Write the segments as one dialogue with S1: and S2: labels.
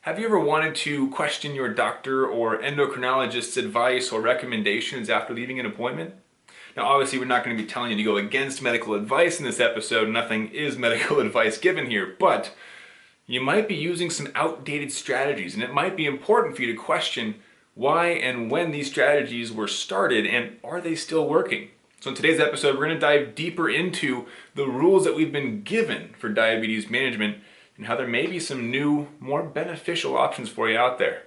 S1: Have you ever wanted to question your doctor or endocrinologist's advice or recommendations after leaving an appointment? Now, obviously, we're not going to be telling you to go against medical advice in this episode. Nothing is medical advice given here, but you might be using some outdated strategies, and it might be important for you to question why and when these strategies were started, and are they still working? So in today's episode, we're going to dive deeper into the rules that we've been given for diabetes management and how there may be some new, more beneficial options for you out there.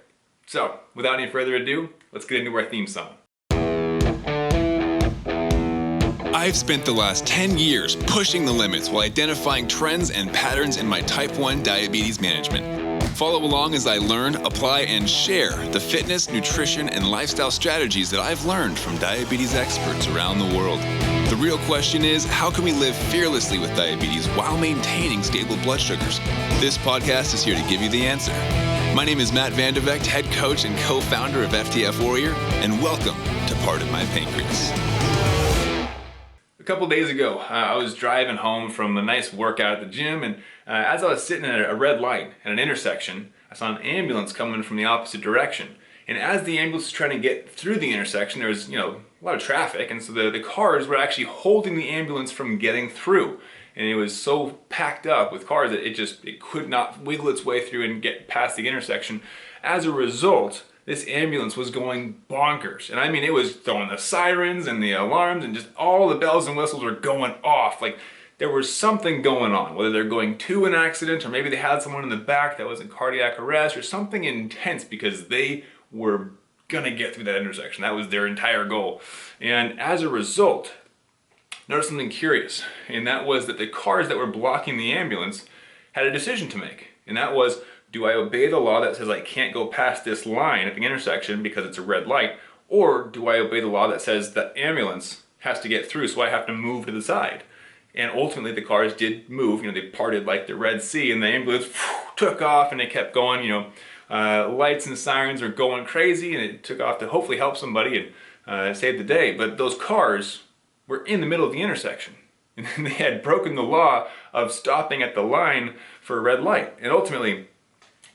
S1: So, without any further ado, let's get into our theme song. I've spent the last 10 years pushing the limits while identifying trends and patterns in my type 1 diabetes management. Follow along as I learn, apply, and share the fitness, nutrition, and lifestyle strategies that I've learned from diabetes experts around the world. The real question is, how can we live fearlessly with diabetes while maintaining stable blood sugars? This podcast is here to give you the answer. My name is Matt Vandervecht, head coach and co-founder of FTF Warrior, and welcome to Pardon My Pancreas. A couple days ago, I was driving home from a nice workout at the gym, and as I was sitting at a red light at an intersection, I saw an ambulance coming from the opposite direction. And as the ambulance was trying to get through the intersection, there was, a lot of traffic, and so the cars were actually holding the ambulance from getting through. And it was so packed up with cars that it could not wiggle its way through and get past the intersection. As a result, this ambulance was going bonkers. And I mean, it was throwing the sirens and the alarms and just all the bells and whistles were going off. Like there was something going on, whether they're going to an accident or maybe they had someone in the back that was in cardiac arrest or something intense because they were gonna get through that intersection. That was their entire goal. And as a result, notice something curious, and that was that the cars that were blocking the ambulance had a decision to make. And that was, do I obey the law that says I can't go past this line at the intersection because it's a red light, or do I obey the law that says the ambulance has to get through, so I have to move to the side? And ultimately the cars did move, they parted like the Red Sea, and the ambulance took off and they kept going, lights and sirens are going crazy, and it took off to hopefully help somebody and save the day. But those cars were in the middle of the intersection, and they had broken the law of stopping at the line for a red light. And ultimately,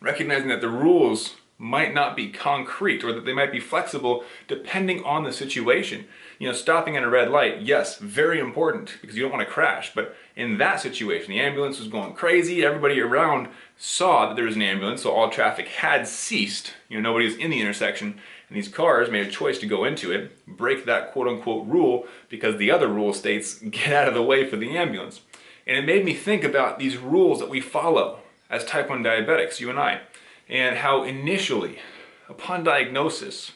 S1: recognizing that the rules might not be concrete or that they might be flexible depending on the situation. Stopping at a red light, yes, very important because you don't want to crash. But in that situation, the ambulance was going crazy. Everybody around saw that there was an ambulance, so all traffic had ceased. Nobody was in the intersection, and these cars made a choice to go into it, break that quote-unquote rule because the other rule states get out of the way for the ambulance. And it made me think about these rules that we follow as type 1 diabetics, you and I, and how initially, upon diagnosis,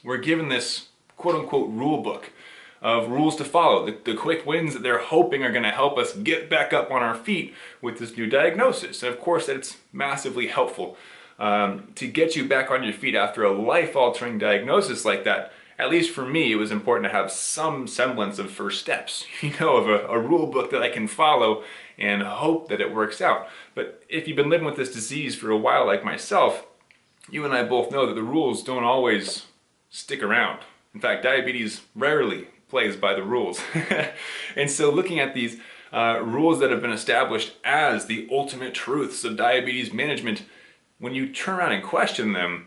S1: we're given this quote-unquote rule book of rules to follow, the quick wins that they're hoping are going to help us get back up on our feet with this new diagnosis. And of course, that's massively helpful to get you back on your feet after a life-altering diagnosis like that. At least for me, it was important to have some semblance of first steps, of a rule book that I can follow and hope that it works out. But if you've been living with this disease for a while like myself, you and I both know that the rules don't always stick around. In fact, diabetes rarely plays by the rules. And so looking at these rules that have been established as the ultimate truths of diabetes management, when you turn around and question them,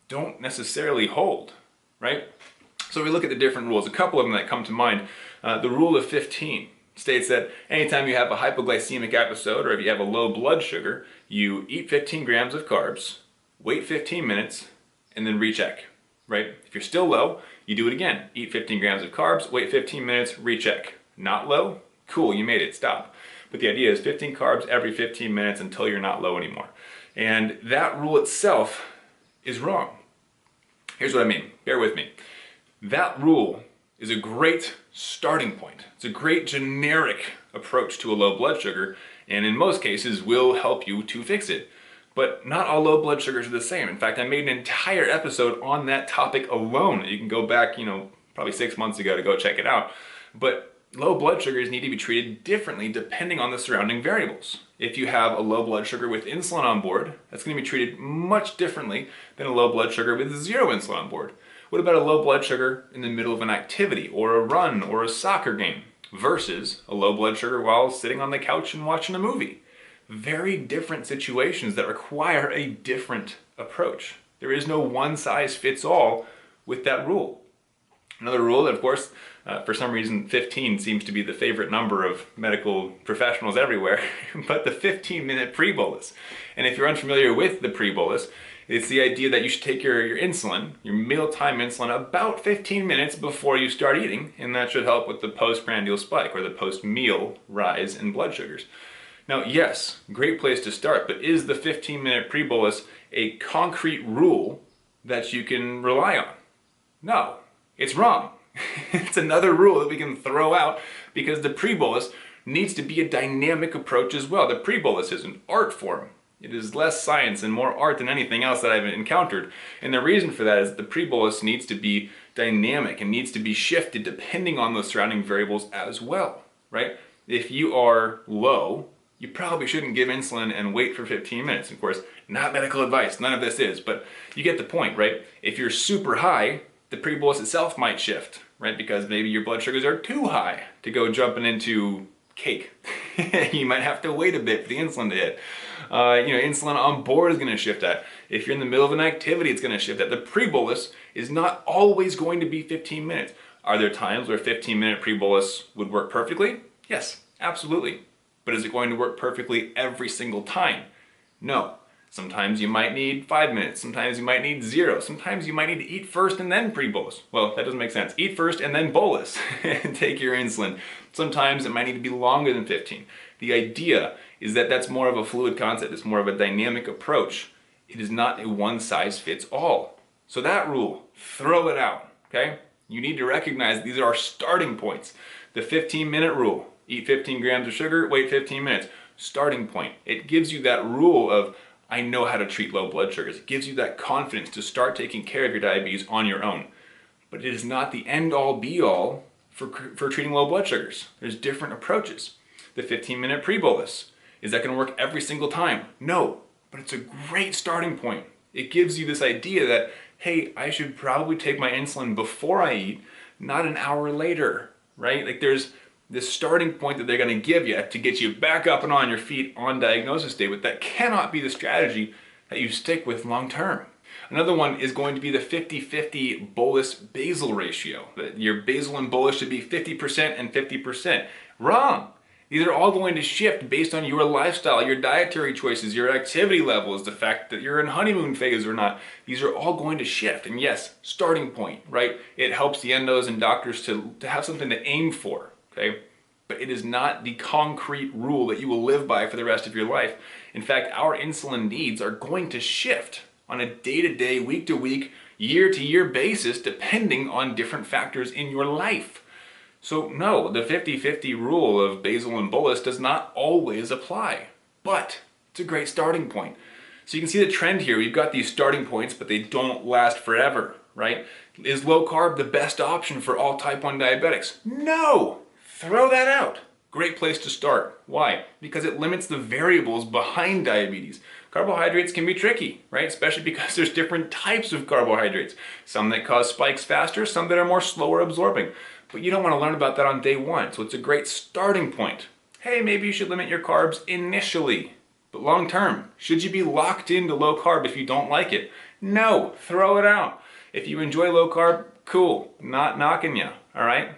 S1: don't necessarily hold, right? So we look at the different rules. A couple of them that come to mind. The rule of 15 states that anytime you have a hypoglycemic episode or if you have a low blood sugar, you eat 15 grams of carbs, wait 15 minutes, and then recheck, right? If you're still low, you do it again. Eat 15 grams of carbs, wait 15 minutes, recheck. Not low? Cool, you made it, stop. But the idea is 15 carbs every 15 minutes until you're not low anymore. And that rule itself is wrong. Here's what I mean, bear with me. That rule is a great starting point. It's a great generic approach to a low blood sugar, and in most cases will help you to fix it. But not all low blood sugars are the same. In fact, I made an entire episode on that topic alone. You can go back, probably 6 months ago to go check it out. But low blood sugars need to be treated differently depending on the surrounding variables. If you have a low blood sugar with insulin on board, that's going to be treated much differently than a low blood sugar with zero insulin on board. What about a low blood sugar in the middle of an activity or a run or a soccer game versus a low blood sugar while sitting on the couch and watching a movie? very different situations that require a different approach. There is no one size fits all with that rule. Another rule that, of course, for some reason 15 seems to be the favorite number of medical professionals everywhere, but the 15-minute pre-bolus. And if you're unfamiliar with the pre-bolus, it's the idea that you should take your insulin, your mealtime insulin, about 15 minutes before you start eating, and that should help with the postprandial spike or the post-meal rise in blood sugars. Now, yes, great place to start, but is the 15-minute pre-bolus a concrete rule that you can rely on? No, it's wrong. It's another rule that we can throw out because the pre-bolus needs to be a dynamic approach as well. The pre-bolus is an art form. It is less science and more art than anything else that I've encountered. And the reason for that is that the pre-bolus needs to be dynamic and needs to be shifted depending on those surrounding variables as well, right? If you are low, you probably shouldn't give insulin and wait for 15 minutes. Of course, not medical advice, none of this is, but you get the point, right? If you're super high, the pre-bolus itself might shift, right? Because maybe your blood sugars are too high to go jumping into cake. You might have to wait a bit for the insulin to hit. Insulin on board is going to shift that. If you're in the middle of an activity, it's going to shift that. The pre-bolus is not always going to be 15 minutes. Are there times where 15-minute pre-bolus would work perfectly? Yes, absolutely. But is it going to work perfectly every single time? No. Sometimes you might need 5 minutes, sometimes you might need 0, sometimes you might need to eat first and then pre-bolus. Well, that doesn't make sense. Eat first and then bolus and take your insulin. Sometimes it might need to be longer than 15. The idea is that that's more of a fluid concept, it's more of a dynamic approach. It is not a one size fits all. So that rule, throw it out, okay? You need to recognize these are our starting points. The 15-minute rule, eat 15 grams of sugar, wait 15 minutes. Starting point. It gives you that rule of, I know how to treat low blood sugars. It gives you that confidence to start taking care of your diabetes on your own. But it is not the end-all be-all for treating low blood sugars. There's different approaches. The 15-minute pre-bolus, is that going to work every single time? No, but it's a great starting point. It gives you this idea that, hey, I should probably take my insulin before I eat, not an hour later, right? Like there's this starting point that they're going to give you to get you back up and on your feet on diagnosis day, but that cannot be the strategy that you stick with long term. Another one is going to be the 50-50 bolus-basal ratio. Your basal and bolus should be 50% and 50%. Wrong! These are all going to shift based on your lifestyle, your dietary choices, your activity levels, the fact that you're in honeymoon phase or not. These are all going to shift. And yes, starting point, right? It helps the endos and doctors to have something to aim for. Okay? But it is not the concrete rule that you will live by for the rest of your life. In fact, our insulin needs are going to shift on a day-to-day, week-to-week, year-to-year basis depending on different factors in your life. So no, the 50-50 rule of basal and bolus does not always apply, but it's a great starting point. So you can see the trend here. We've got these starting points, but they don't last forever, right? Is low carb the best option for all type 1 diabetics? No! Throw that out. Great place to start. Why? Because it limits the variables behind diabetes. Carbohydrates can be tricky, right? Especially because there's different types of carbohydrates. Some that cause spikes faster, some that are more slower absorbing. But you don't want to learn about that on day one, so it's a great starting point. Hey, maybe you should limit your carbs initially. But long term, should you be locked into low carb if you don't like it? No, throw it out. If you enjoy low carb, cool. Not knocking you, all right?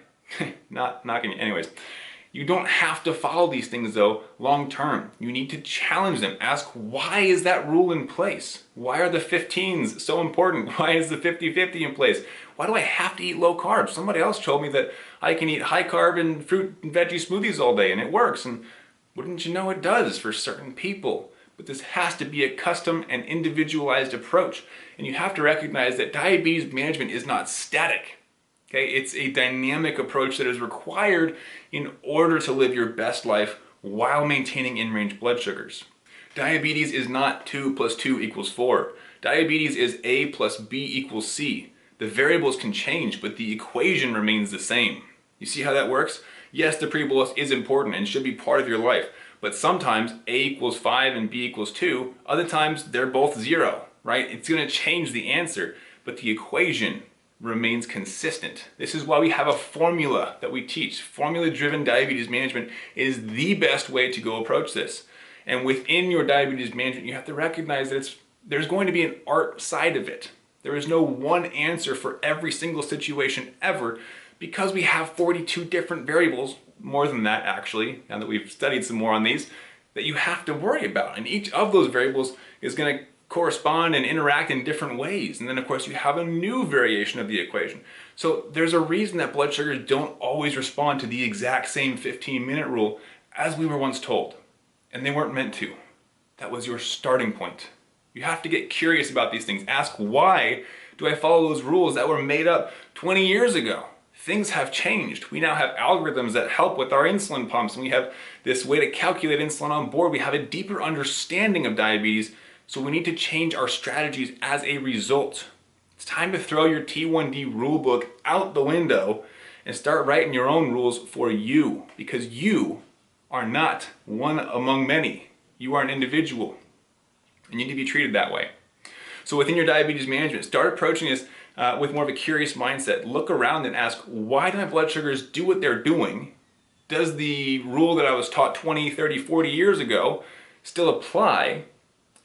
S1: Not knocking you. Anyways, you don't have to follow these things though long term. You need to challenge them. Ask, why is that rule in place? Why are the 15s so important? Why is the 50-50 in place? Why do I have to eat low carb? Somebody else told me that I can eat high carb and fruit and veggie smoothies all day and it works. And wouldn't you know it does for certain people? But this has to be a custom and individualized approach. And you have to recognize that diabetes management is not static. Okay, it's a dynamic approach that is required in order to live your best life while maintaining in-range blood sugars. Diabetes is not 2 + 2 = 4. Diabetes is A + B = C. The variables can change, but the equation remains the same. You see how that works? Yes, the pre-bolus is important and should be part of your life, but sometimes A = 5 and B = 2. Other times they're both 0, right? It's going to change the answer, but the equation remains consistent. This is why we have a formula that we teach. Formula-driven diabetes management is the best way to go approach this. And within your diabetes management, you have to recognize that there's going to be an art side of it. There is no one answer for every single situation ever, because we have 42 different variables, more than that actually, now that we've studied some more on these, that you have to worry about. And each of those variables is going to correspond and interact in different ways. And then of course you have a new variation of the equation. So there's a reason that blood sugars don't always respond to the exact same 15-minute rule as we were once told. And they weren't meant to. That was your starting point. You have to get curious about these things. Ask, why do I follow those rules that were made up 20 years ago? Things have changed. We now have algorithms that help with our insulin pumps, and we have this way to calculate insulin on board. We have a deeper understanding of diabetes, so we need to change our strategies as a result. It's time to throw your T1D rule book out the window and start writing your own rules for you, because you are not one among many. You are an individual, and you need to be treated that way. So within your diabetes management, start approaching this with more of a curious mindset. Look around and ask, why do my blood sugars do what they're doing? Does the rule that I was taught 20, 30, 40 years ago still apply?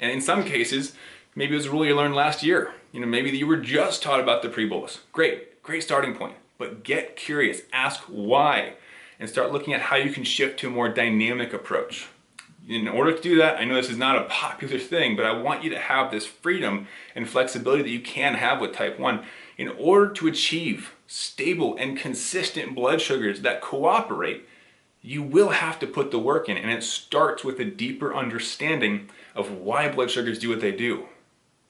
S1: And in some cases, maybe it was a rule you learned last year. Maybe you were just taught about the pre-bolus. Great starting point. But get curious, ask why, and start looking at how you can shift to a more dynamic approach. In order to do that, I know this is not a popular thing, but I want you to have this freedom and flexibility that you can have with type 1. In order to achieve stable and consistent blood sugars that cooperate, you will have to put the work in, and it starts with a deeper understanding of why blood sugars do what they do.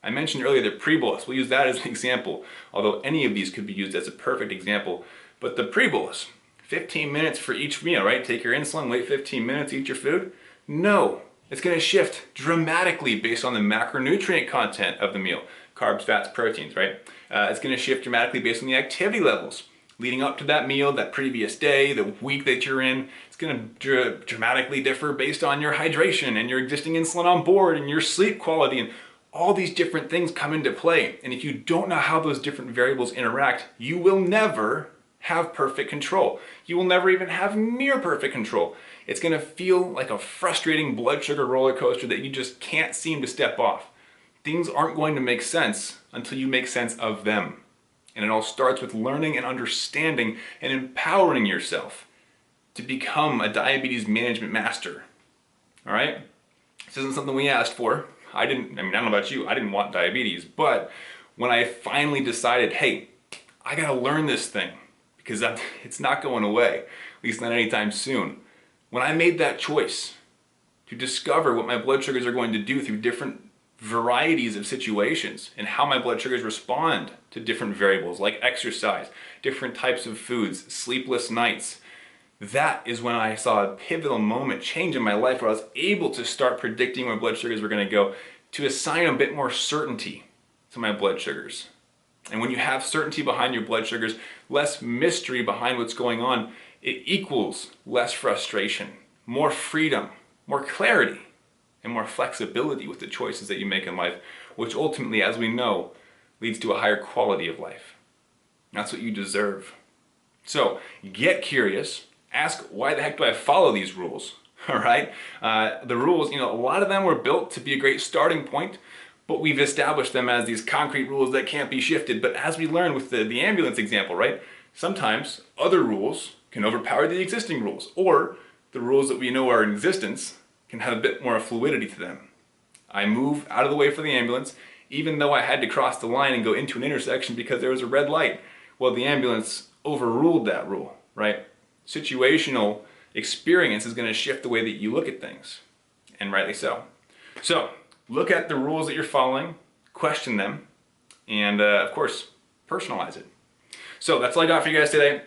S1: I mentioned earlier the pre-bolus. We'll use that as an example, although any of these could be used as a perfect example. But the pre-bolus, 15 minutes for each meal, right? Take your insulin, wait 15 minutes, eat your food. No, it's going to shift dramatically based on the macronutrient content of the meal. Carbs, fats, proteins, right? It's going to shift dramatically based on the activity levels leading up to that meal, that previous day, the week that you're in. It's going to dramatically differ based on your hydration and your existing insulin on board and your sleep quality, and all these different things come into play. And if you don't know how those different variables interact, you will never have perfect control. You will never even have near perfect control. It's going to feel like a frustrating blood sugar roller coaster that you just can't seem to step off. Things aren't going to make sense until you make sense of them. And it all starts with learning and understanding and empowering yourself to become a diabetes management master. All right? This isn't something we asked for. I don't know about you, I didn't want diabetes, but when I finally decided, hey, I gotta learn this thing, because it's not going away, at least not anytime soon. When I made that choice to discover what my blood sugars are going to do through different varieties of situations and how my blood sugars respond to different variables like exercise, different types of foods, sleepless nights, that is when I saw a pivotal moment change in my life where I was able to start predicting where blood sugars were going to go, to assign a bit more certainty to my blood sugars. And when you have certainty behind your blood sugars, less mystery behind what's going on, it equals less frustration, more freedom, more clarity, and more flexibility with the choices that you make in life, which ultimately, as we know, leads to a higher quality of life. That's what you deserve. So get curious. Ask, why the heck do I follow these rules? All right? The rules, a lot of them were built to be a great starting point, but we've established them as these concrete rules that can't be shifted. But as we learned with the ambulance example, right? Sometimes other rules can overpower the existing rules, or the rules that we know are in existence can have a bit more fluidity to them. I move out of the way for the ambulance, even though I had to cross the line and go into an intersection because there was a red light. Well, the ambulance overruled that rule, right? Situational experience is going to shift the way that you look at things, and rightly so. So look at the rules that you're following, question them, and of course, personalize it. So that's all I got for you guys today.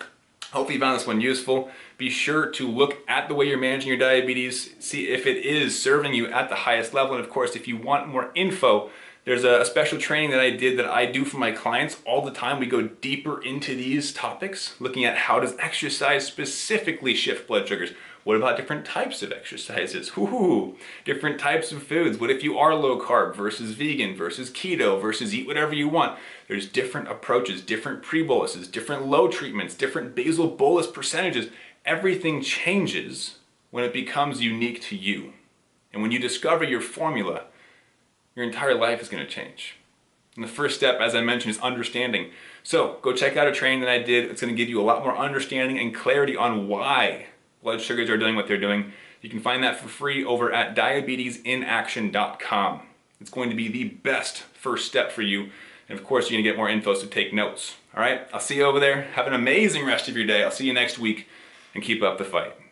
S1: Hopefully you found this one useful. Be sure to look at the way you're managing your diabetes, see if it is serving you at the highest level. And of course, if you want more info, there's a special training that I do for my clients all the time. We go deeper into these topics, looking at how does exercise specifically shift blood sugars. What about different types of exercises? Different types of foods. What if you are low carb versus vegan versus keto versus eat whatever you want? There's different approaches, different pre-boluses, different low treatments, different basal bolus percentages. Everything changes when it becomes unique to you. And when you discover your formula, your entire life is going to change. And the first step, as I mentioned, is understanding. So go check out a training that I did. It's going to give you a lot more understanding and clarity on why blood sugars are doing what they're doing. You can find that for free over at diabetesinaction.com. It's going to be the best first step for you. And of course, you're going to get more info, so take notes. All right, I'll see you over there. Have an amazing rest of your day. I'll see you next week, and keep up the fight.